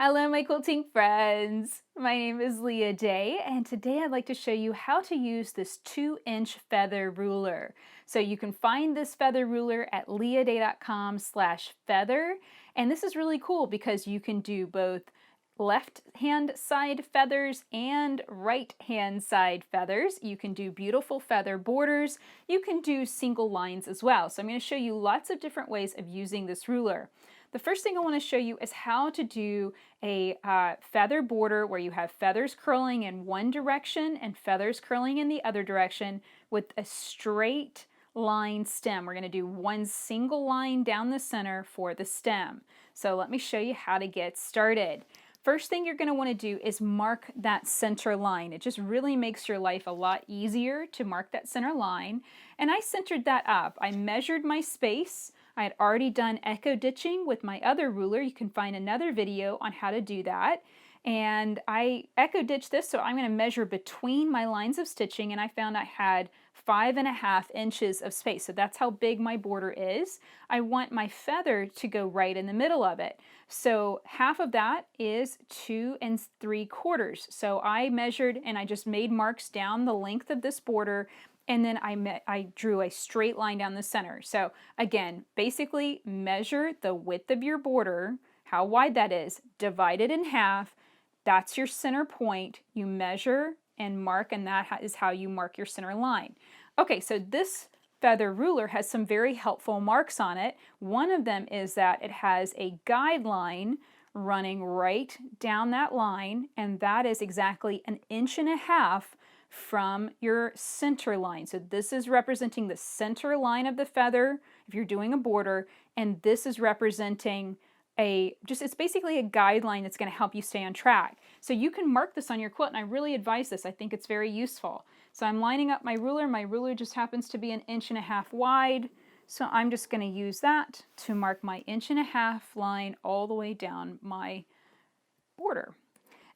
Hello, my quilting friends. My name is Leah Day, and today I'd like to show you how to use this 2-inch feather ruler. So you can find this feather ruler at leahday.com/feather, and this is really cool because you can do both left hand side feathers and right hand side feathers. You can do beautiful feather borders. You can do single lines as well. So I'm going to show you lots of different ways of using this ruler. The first thing I want to show you is how to do a feather border where you have feathers curling in one direction and feathers curling in the other direction with a straight line stem. We're going to do one single line down the center for the stem. So let me show you how to get started. First thing you're going to want to do is mark that center line. It just really makes your life a lot easier to mark that center line. And I centered that up. I measured my space. I had already done echo ditching with my other ruler. You can find another video on how to do that. And I echo ditched this, so I'm going to measure between my lines of stitching, and I found I had 5.5 inches of space. So that's how big my border is. I want my feather to go right in the middle of it. So half of that is 2 3/4. So I measured and I just made marks down the length of this border, and then I drew a straight line down the center. So again, basically measure the width of your border, how wide that is, divide it in half. That's your center point. You measure and mark, and that is how you mark your center line. Okay, so this feather ruler has some very helpful marks on it. One of them is that it has a guideline running right down that line, and that is exactly 1.5 inches from your center line. So this is representing the center line of the feather if you're doing a border, and this is representing it's basically a guideline that's going to help you stay on track. So you can mark this on your quilt, and I really advise this. I think it's very useful. So I'm lining up my ruler. My ruler just happens to be 1.5 inches wide. So I'm just going to use that to mark my 1.5 inch line all the way down my border.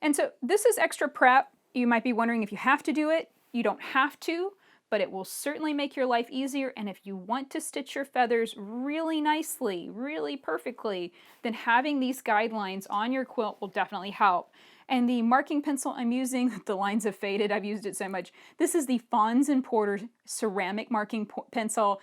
And so this is extra prep. You might be wondering if you have to do it. You don't have to, but it will certainly make your life easier. And if you want to stitch your feathers really nicely, really perfectly, then having these guidelines on your quilt will definitely help. And the marking pencil I'm using, the lines have faded, I've used it so much. This is the Fons and Porter ceramic marking pencil.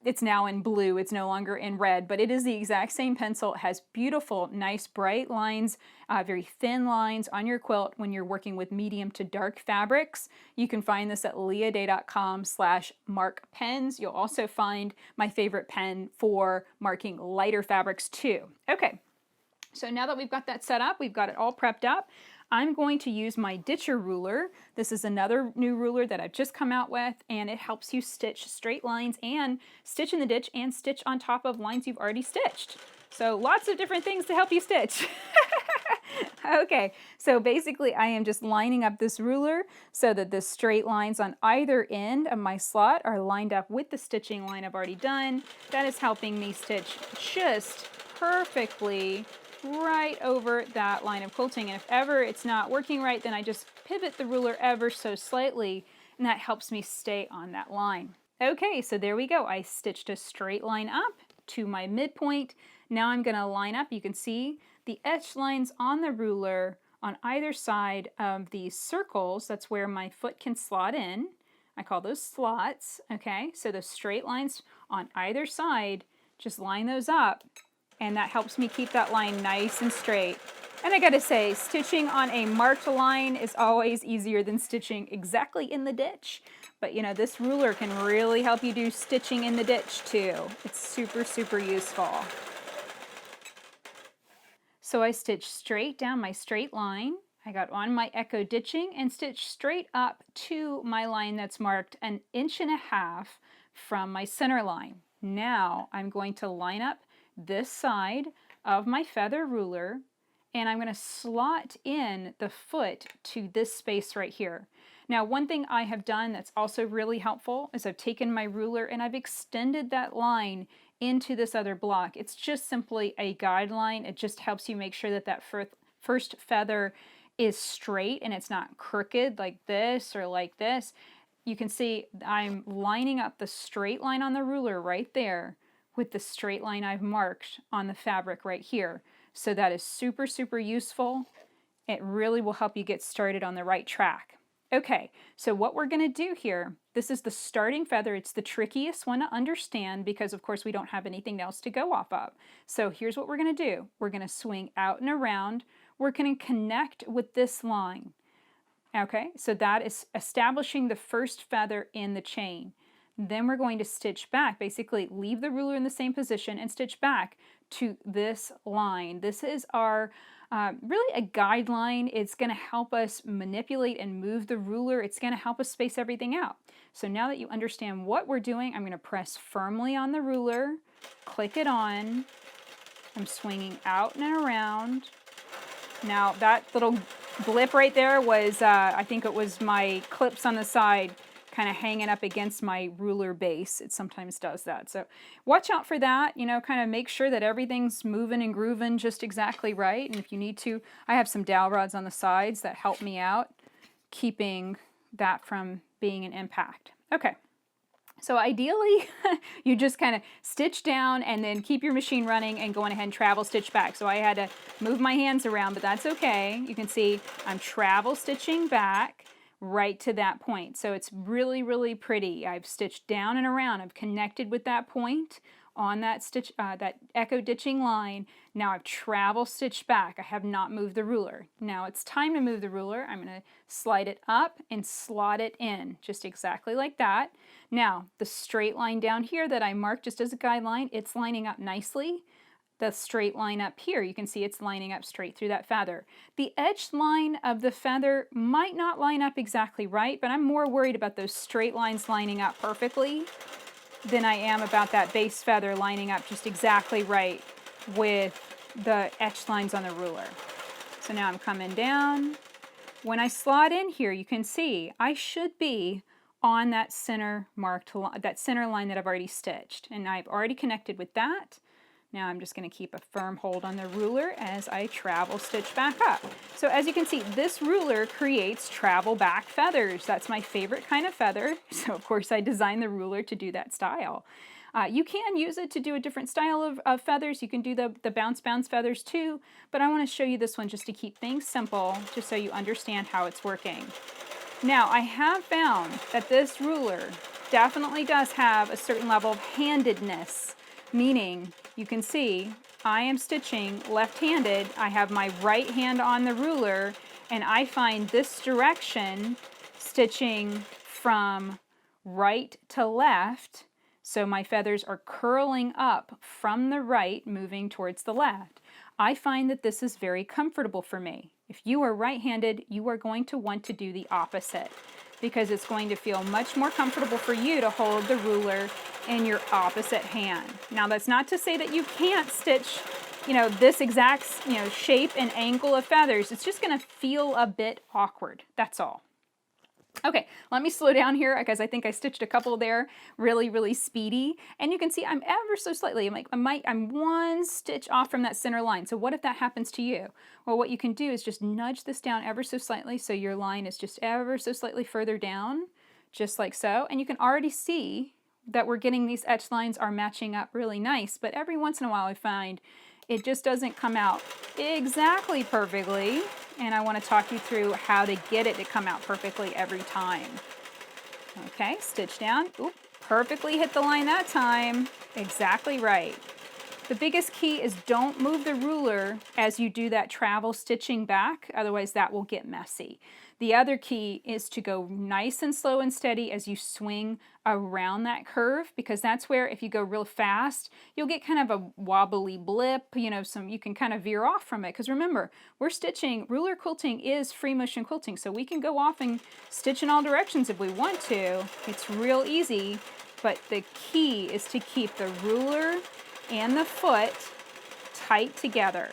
It's now in blue, it's no longer in red, but it is the exact same pencil. It has beautiful, nice, bright lines, very thin lines on your quilt when you're working with medium to dark fabrics. You can find this at leahday.com/mark pens. You'll also find my favorite pen for marking lighter fabrics too. Okay, so now that we've got that set up, we've got it all prepped up, I'm going to use my ditcher ruler. This is another new ruler that I've just come out with, and it helps you stitch straight lines and stitch in the ditch and stitch on top of lines you've already stitched. So lots of different things to help you stitch. Okay, so basically I am just lining up this ruler so that the straight lines on either end of my slot are lined up with the stitching line I've already done. That is helping me stitch just perfectly right over that line of quilting. And if ever it's not working right, then I just pivot the ruler ever so slightly, and that helps me stay on that line. Okay, so there we go. I stitched a straight line up to my midpoint. Now I'm going to line up. You can see the etched lines on the ruler on either side of these circles. That's where my foot can slot in. I call those slots. Okay, so the straight lines on either side, just line those up, and that helps me keep that line nice and straight. And I gotta say, stitching on a marked line is always easier than stitching exactly in the ditch. But you know, this ruler can really help you do stitching in the ditch too. It's super, super useful. So I stitched straight down my straight line. I got on my echo ditching and stitched straight up to my line that's marked 1.5 inches from my center line. Now I'm going to line up this side of my feather ruler, and I'm going to slot in the foot to this space right here. Now, one thing I have done that's also really helpful is I've taken my ruler and I've extended that line into this other block. It's just simply a guideline. It just helps you make sure that that first feather is straight and it's not crooked like this or like this. You can see I'm lining up the straight line on the ruler right there with the straight line I've marked on the fabric right here. So that is super, super useful. It really will help you get started on the right track. Okay, so what we're going to do here, this is the starting feather. It's the trickiest one to understand because, of course, we don't have anything else to go off of. So here's what we're going to do. We're going to swing out and around. We're going to connect with this line. Okay, so that is establishing the first feather in the chain. Then we're going to stitch back, basically leave the ruler in the same position and stitch back to this line. This is our really a guideline. It's going to help us manipulate and move the ruler. It's going to help us space everything out. So now that you understand what we're doing, I'm going to press firmly on the ruler, click it on. I'm swinging out and around. Now that little blip right there was, I think it was my clips on the side kind of hanging up against my ruler base. It sometimes does that. So watch out for that, you know, kind of make sure that everything's moving and grooving just exactly right. And if you need to, I have some dowel rods on the sides that help me out, keeping that from being an impact. Okay. So ideally, you just kind of stitch down and then keep your machine running and going ahead and travel stitch back. So I had to move my hands around, but that's okay. You can see I'm travel stitching back right to that point. So it's really, really pretty. I've stitched down and around. I've connected with that point on that stitch, that echo ditching line. Now I've travel stitched back. I have not moved the ruler. Now it's time to move the ruler. I'm going to slide it up and slot it in, just exactly like that. Now the straight line down here that I marked just as a guideline, it's lining up nicely. The straight line up here, you can see it's lining up straight through that feather. The edge line of the feather might not line up exactly right, but I'm more worried about those straight lines lining up perfectly than I am about that base feather lining up just exactly right with the etch lines on the ruler. So now I'm coming down. When I slot in here, you can see I should be on that center marked that center line that I've already stitched, and I've already connected with that. Now I'm just going to keep a firm hold on the ruler as I travel stitch back up. So as you can see, this ruler creates travel back feathers. That's my favorite kind of feather. So of course I designed the ruler to do that style. You can use it to do a different style of feathers. You can do the bounce feathers too, but I want to show you this one just to keep things simple, just so you understand how it's working. Now I have found that this ruler definitely does have a certain level of handedness, meaning you can see I am stitching left-handed. I have my right hand on the ruler, and I find this direction stitching from right to left, so my feathers are curling up from the right, moving towards the left. I find that this is very comfortable for me. If you are right-handed, you are going to want to do the opposite, because it's going to feel much more comfortable for you to hold the ruler in your opposite hand. Now that's not to say that you can't stitch, you know, this exact, you know, shape and angle of feathers. It's just going to feel a bit awkward. That's all. Okay, let me slow down here because I think I stitched a couple there really, really speedy. And you can see I'm ever so slightly, I'm one stitch off from that center line. So what if that happens to you? Well, what you can do is just nudge this down ever so slightly so your line is just ever so slightly further down, just like so. And you can already see that we're getting these etch lines are matching up really nice. But every once in a while I find it just doesn't come out exactly perfectly, and I want to talk you through how to get it to come out perfectly every time. Okay, stitch down. Oop, perfectly hit the line that time. Exactly right. The biggest key is don't move the ruler as you do that travel stitching back, otherwise that will get messy. The other key is to go nice and slow and steady as you swing around that curve, because that's where if you go real fast, you'll get kind of a wobbly blip, you know, you can kind of veer off from it. Because remember, we're stitching, ruler quilting is free motion quilting, so we can go off and stitch in all directions if we want to. It's real easy, but the key is to keep the ruler and the foot tight together.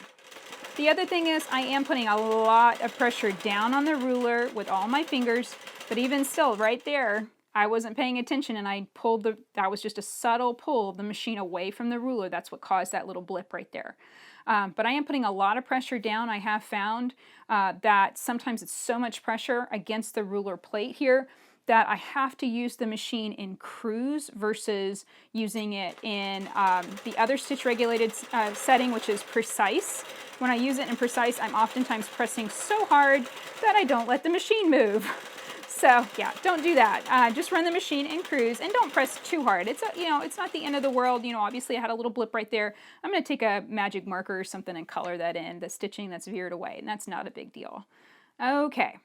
The other thing is I am putting a lot of pressure down on the ruler with all my fingers, but even still right there, I wasn't paying attention and I pulled that was just a subtle pull of the machine away from the ruler. That's what caused that little blip right there. But I am putting a lot of pressure down. I have found that sometimes it's so much pressure against the ruler plate here that I have to use the machine in cruise versus using it in the other stitch regulated setting, which is precise. When I use it in precise, I'm oftentimes pressing so hard that I don't let the machine move. So yeah, don't do that. Just run the machine in cruise and don't press too hard. It's it's not the end of the world. Obviously I had a little blip right there. I'm going to take a magic marker or something and color that in, the stitching that's veered away, and that's not a big deal. Okay.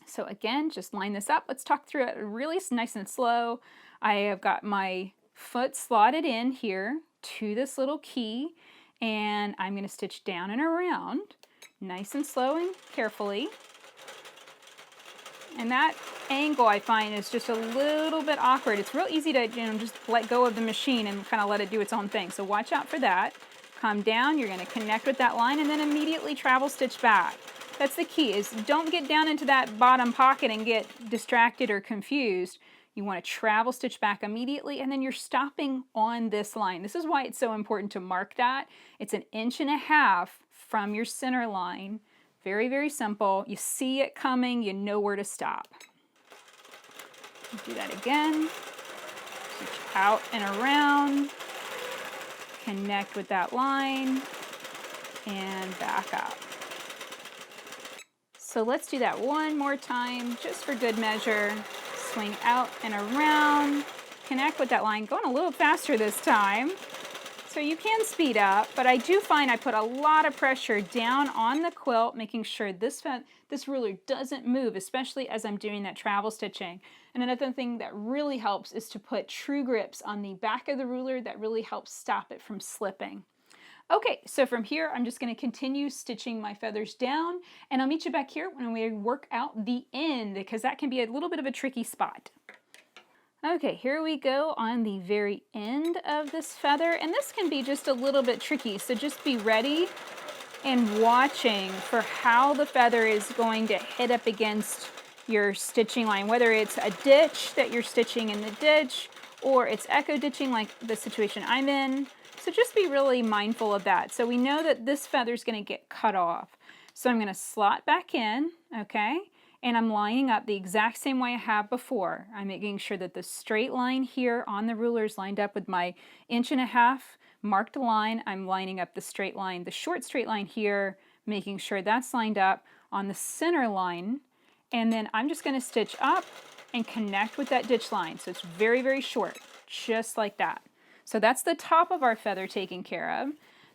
So again, just line this up. Let's talk through it really nice and slow. I have got my foot slotted in here to this little key, and I'm going to stitch down and around, nice and slow and carefully. And that angle I find is just a little bit awkward. It's real easy to just let go of the machine and kind of let it do its own thing. So watch out for that. Come down, you're going to connect with that line and then immediately travel stitch back. That's the key, is don't get down into that bottom pocket and get distracted or confused. You want to travel stitch back immediately, and then you're stopping on this line. This is why it's so important to mark that. It's 1.5 inches from your center line. Very, very simple. You see it coming, you know where to stop. Do that again. Stitch out and around. Connect with that line and back up. So let's do that one more time, just for good measure. Swing out and around, connect with that line, going a little faster this time. So you can speed up, but I do find I put a lot of pressure down on the quilt, making sure this ruler doesn't move, especially as I'm doing that travel stitching. And another thing that really helps is to put true grips on the back of the ruler. That really helps stop it from slipping. Okay, so from here, I'm just going to continue stitching my feathers down, and I'll meet you back here when we work out the end, because that can be a little bit of a tricky spot. Okay, here we go on the very end of this feather, and this can be just a little bit tricky, so just be ready and watching for how the feather is going to hit up against your stitching line, whether it's a ditch that you're stitching in the ditch, or it's echo ditching like the situation I'm in. So just be really mindful of that. So we know that this feather is going to get cut off. So I'm going to slot back in, okay? And I'm lining up the exact same way I have before. I'm making sure that the straight line here on the ruler is lined up with my 1.5 inch marked line. I'm lining up the straight line, the short straight line here, making sure that's lined up on the center line. And then I'm just going to stitch up and connect with that ditch line. So it's very, very short, just like that. So that's the top of our feather taken care of.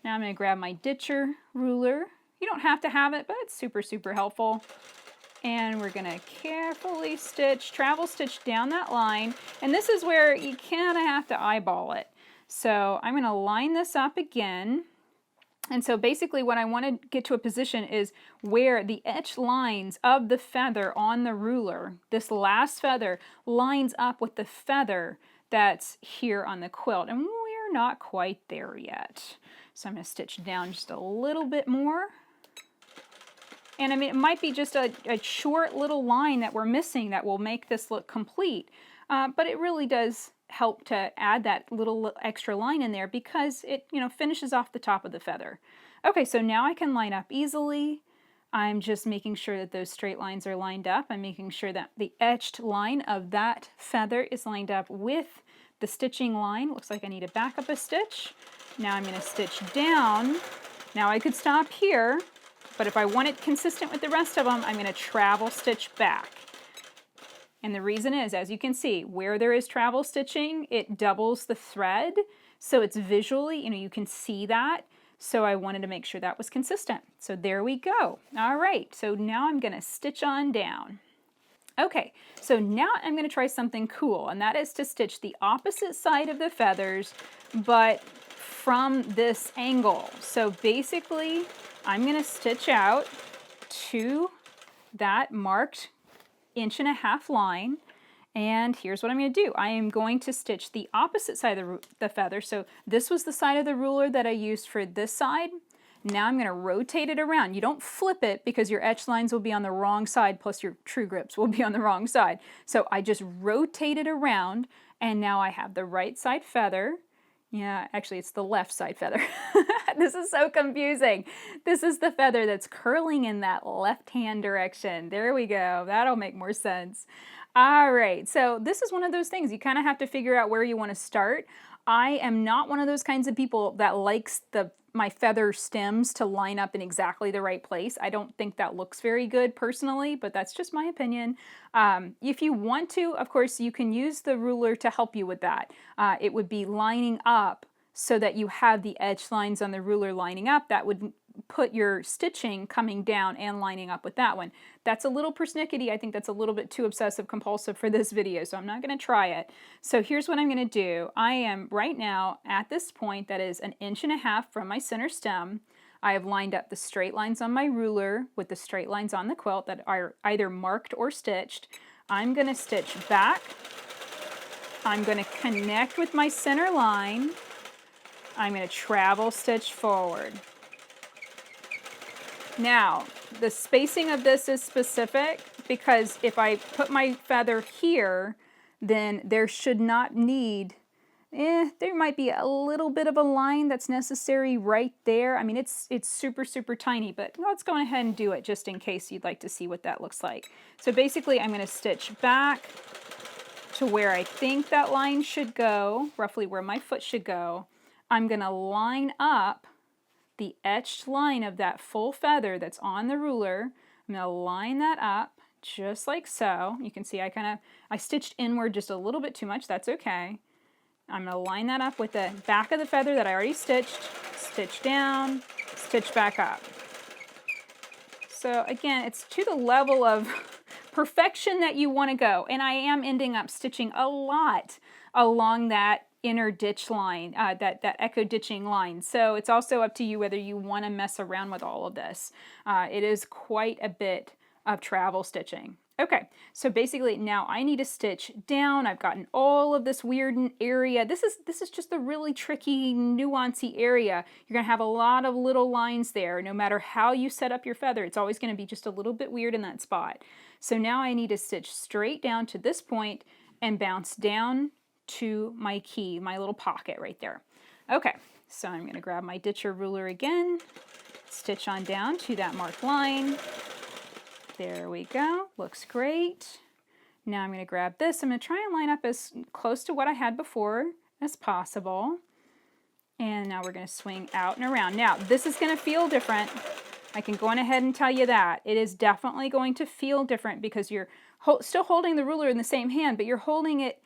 Now I'm going to grab my ditcher ruler. You don't have to have it, but it's super, super helpful. And we're going to carefully stitch, travel stitch down that line. And this is where you kind of have to eyeball it. So I'm going to line this up again. And so basically what I want to get to a position is where the edge lines of the feather on the ruler, this last feather, lines up with the feather that's here on the quilt, and we're not quite there yet. So I'm going to stitch down just a little bit more. And I mean, it might be just a short little line that we're missing that will make this look complete, but it really does help to add that little extra line in there because it finishes off the top of the feather. Okay, so now I can line up easily. I'm just making sure that those straight lines are lined up. I'm making sure that the etched line of that feather is lined up with the stitching line. Looks like I need to back up a stitch. Now I'm going to stitch down. Now I could stop here, but if I want it consistent with the rest of them, I'm going to travel stitch back. And the reason is, as you can see, where there is travel stitching, it doubles the thread. So it's visually, you can see that. So I wanted to make sure that was consistent. So there we go. All right, so now I'm going to stitch on down. Okay, so now I'm going to try something cool, and that is to stitch the opposite side of the feathers, but from this angle. So basically, I'm going to stitch out to that marked 1.5 inch line, and here's what I'm going to do. I am going to stitch the opposite side of the feather. So this was the side of the ruler that I used for this side. Now I'm going to rotate it around. You don't flip it because your etch lines will be on the wrong side, plus your true grips will be on the wrong side. So I just rotate it around, and now I have the right side feather. Yeah, actually it's the left side feather. This is so confusing. This is the feather that's curling in that left hand direction. There we go. That'll make more sense. All right, so this is one of those things you kind of have to figure out where you want to start. I am not one of those kinds of people that likes my feather stems to line up in exactly the right place. I don't think that looks very good personally, but that's just my opinion. If you want to, of course, you can use the ruler to help you with that. It would be lining up so that you have the edge lines on the ruler lining up. That would put your stitching coming down and lining up with that one. That's a little persnickety. I think that's a little bit too obsessive compulsive for this video, so I'm not going to try it. So here's what I'm going to do. I am right now at this point that is 1.5 inches from my center stem. I have lined up the straight lines on my ruler with the straight lines on the quilt that are either marked or stitched. I'm going to stitch back. I'm going to connect with my center line. I'm going to travel stitch forward. Now, the spacing of this is specific because if I put my feather here, then there should not need, there might be a little bit of a line that's necessary right there. I mean, it's super, super tiny, but let's go ahead and do it just in case you'd like to see what that looks like. So basically, I'm going to stitch back to where I think that line should go, roughly where my foot should go. I'm going to line up the etched line of that full feather that's on the ruler. I'm going to line that up just like so. You can see I stitched inward just a little bit too much. That's okay. I'm going to line that up with the back of the feather that I already stitched, stitch down, stitch back up. So again, it's to the level of perfection that you want to go. And I am ending up stitching a lot along that inner ditch line, that echo ditching line. So it's also up to you whether you want to mess around with all of this. It is quite a bit of travel stitching. Okay, so basically now I need to stitch down. I've gotten all of this weird area. This is just a really tricky, nuancy area. You're gonna have a lot of little lines there. No matter how you set up your feather, it's always gonna be just a little bit weird in that spot. So now I need to stitch straight down to this point and bounce down to my key, my little pocket right there. Okay, so I'm going to grab my ditcher ruler again, stitch on down to that marked line. There we go, looks great. Now I'm going to grab this. I'm going to try and line up as close to what I had before as possible. And now we're going to swing out and around. Now, this is going to feel different. I can go on ahead and tell you that. It is definitely going to feel different because you're still holding the ruler in the same hand, but you're holding it,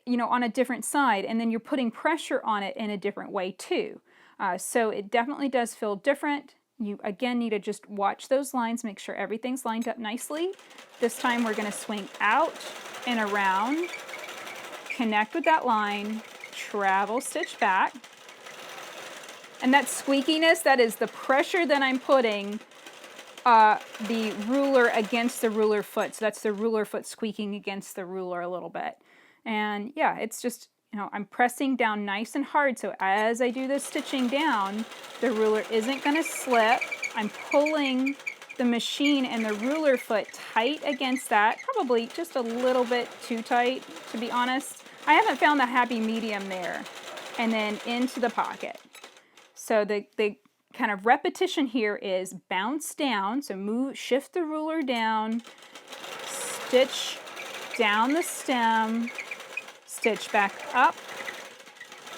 you know, on a different side, and then you're putting pressure on it in a different way too. So it definitely does feel different. You again need to just watch those lines, make sure everything's lined up nicely. This time we're going to swing out and around, connect with that line, travel stitch back. And that squeakiness, that is the pressure that I'm putting the ruler against the ruler foot. So that's the ruler foot squeaking against the ruler a little bit. And yeah, it's just, you know, I'm pressing down nice and hard. So as I do this stitching down, the ruler isn't going to slip. I'm pulling the machine and the ruler foot tight against that. Probably just a little bit too tight, to be honest. I haven't found the happy medium there. And then into the pocket. So the kind of repetition here is bounce down. So shift the ruler down, stitch down the stem, stitch back up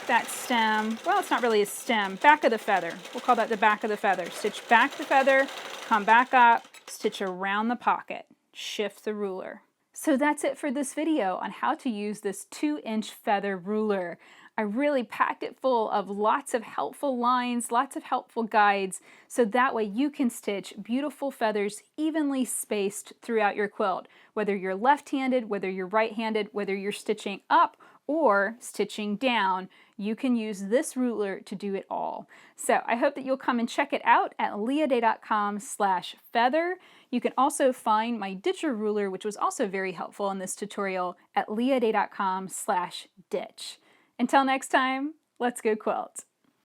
that stem. Well, it's not really a stem, back of the feather. We'll call that the back of the feather. Stitch back the feather, come back up, stitch around the pocket, shift the ruler. So that's it for this video on how to use this 2-inch feather ruler. I really packed it full of lots of helpful lines, lots of helpful guides, so that way you can stitch beautiful feathers evenly spaced throughout your quilt. Whether you're left-handed, whether you're right-handed, whether you're stitching up or stitching down, you can use this ruler to do it all. So I hope that you'll come and check it out at leahday.com/feather. You can also find my ditcher ruler, which was also very helpful in this tutorial, at leahday.com/ditch. Until next time, let's go quilt.